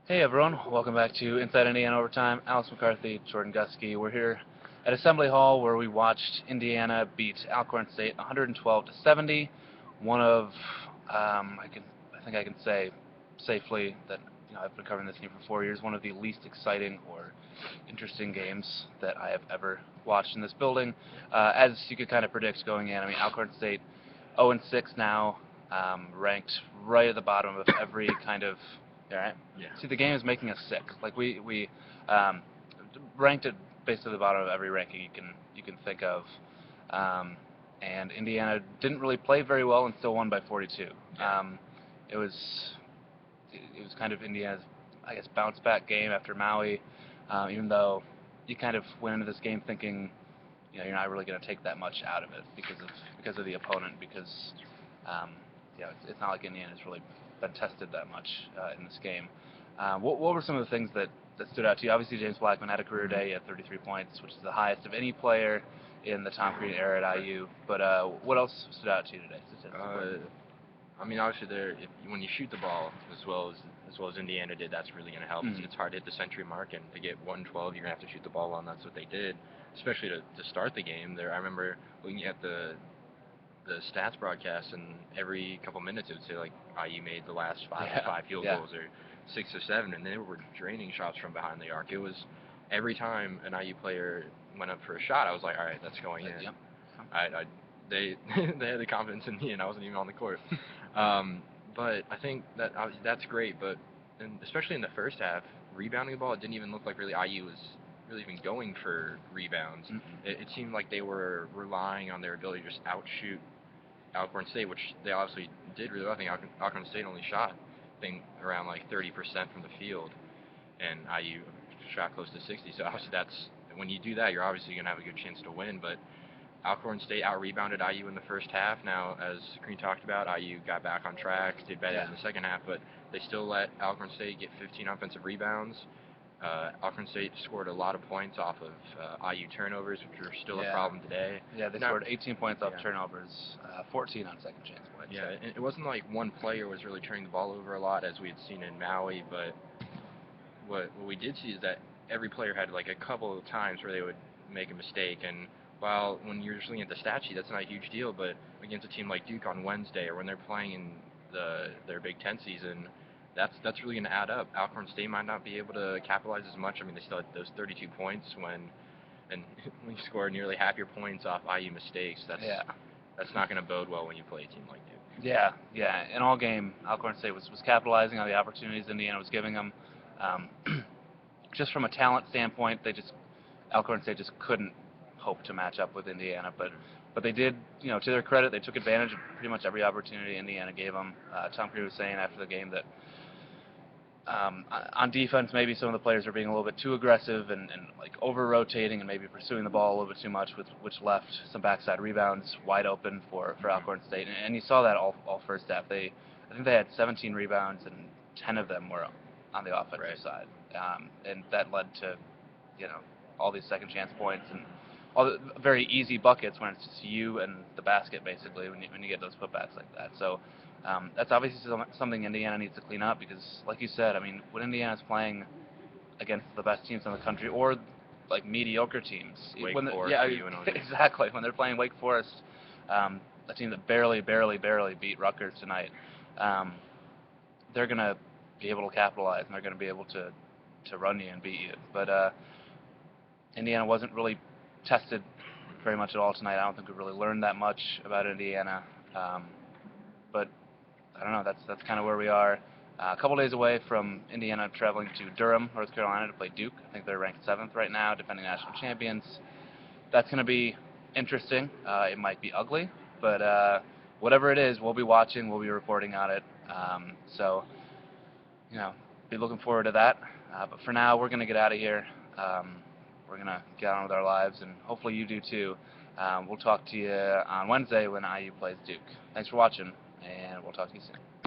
Hey everyone, welcome back to Inside Indiana Overtime. Alex McCarthy, Jordan Gusky. We're here at Assembly Hall where we watched Indiana beat Alcorn State 112 to 70. One of, I think I can say safely that I've been covering this team for 4 years. One of the least exciting or interesting games that I have ever watched in this building. As you could kind of predict going in, I mean Alcorn State 0-6 now, ranked right at the bottom of every kind of. All right. Yeah. See, the game is making us sick. Like we um, ranked at basically the bottom of every ranking you can think of, and Indiana didn't really play very well and still won by 42. It was kind of Indiana's, I guess, bounce back game after Maui, even though you kind of went into this game thinking, you're not really going to take that much out of it because of the opponent because it's not like Indiana's really been tested that much in this game. What were some of the things that stood out to you? Obviously, James Blackman had a career day. He had 33 points, which is the highest of any player in the Tom Crean era at IU. But what else stood out to you today? Obviously, when you shoot the ball as well as Indiana did, that's really going to help. Mm-hmm. It's hard to hit the century mark, and to get 112, you're going to have to shoot the ball well, and that's what they did, especially to start the game. I remember looking at the stats broadcast, and every couple minutes it would say like IU made the last five field goals or 6 or 7, and they were draining shots from behind the arc. It was every time an IU player went up for a shot, I was like, all right, that's going in. Yep. They they had the confidence in me, and I wasn't even on the court. But I think that's great. But especially in the first half, rebounding the ball, it didn't even look like really IU was really even going for rebounds. Mm-hmm. It seemed like they were relying on their ability to just outshoot Alcorn State, which they obviously did really well. I think Alcorn State only shot, around like 30% from the field, and IU shot close to 60. So obviously when you do that, you're obviously going to have a good chance to win. But Alcorn State out-rebounded IU in the first half. Now, as Crean talked about, IU got back on track, did better in the second half, but they still let Alcorn State get 15 offensive rebounds. Alcorn State scored a lot of points off of IU turnovers, which are still a problem today. Yeah, they scored 18 points off turnovers, 14 on second chance points. Yeah, it wasn't like one player was really turning the ball over a lot as we had seen in Maui, but what we did see is that every player had like a couple of times where they would make a mistake, and while when you're just looking at the stat sheet, that's not a huge deal, but against a team like Duke on Wednesday, or when they're playing in their Big Ten season, that's really going to add up. Alcorn State might not be able to capitalize as much. I mean, they still had those 32 points when you score nearly half your points off IU mistakes. That's not going to bode well when you play a team like Duke. Yeah. In all game, Alcorn State was capitalizing on the opportunities Indiana was giving them. Just from a talent standpoint, Alcorn State just couldn't hope to match up with Indiana, but they did, to their credit, they took advantage of pretty much every opportunity Indiana gave them. Tom Crean was saying after the game that on defense, maybe some of the players are being a little bit too aggressive and like over-rotating and maybe pursuing the ball a little bit too much, which left some backside rebounds wide open for Alcorn State. And you saw that all first half. I think they had 17 rebounds and 10 of them were on the offensive side. And that led to, all these second chance points and all the very easy buckets when it's just you and the basket basically when you get those putbacks like that. So that's obviously something Indiana needs to clean up because, like you said, I mean, when Indiana's playing against the best teams in the country or like mediocre teams, exactly, when they're playing Wake Forest, a team that barely beat Rutgers tonight, they're gonna be able to capitalize and they're gonna be able to run you and beat you. But Indiana wasn't really tested very much at all tonight. I don't think we really learned that much about Indiana. But I don't know. That's kind of where we are. A couple days away from Indiana traveling to Durham, North Carolina, to play Duke. I think they're ranked 7th right now, defending national champions. That's going to be interesting. It might be ugly, but whatever it is, we'll be watching. We'll be reporting on it. So, be looking forward to that. But for now, we're going to get out of here. We're going to get on with our lives, and hopefully you do too. We'll talk to you on Wednesday when IU plays Duke. Thanks for watching, and we'll talk to you soon.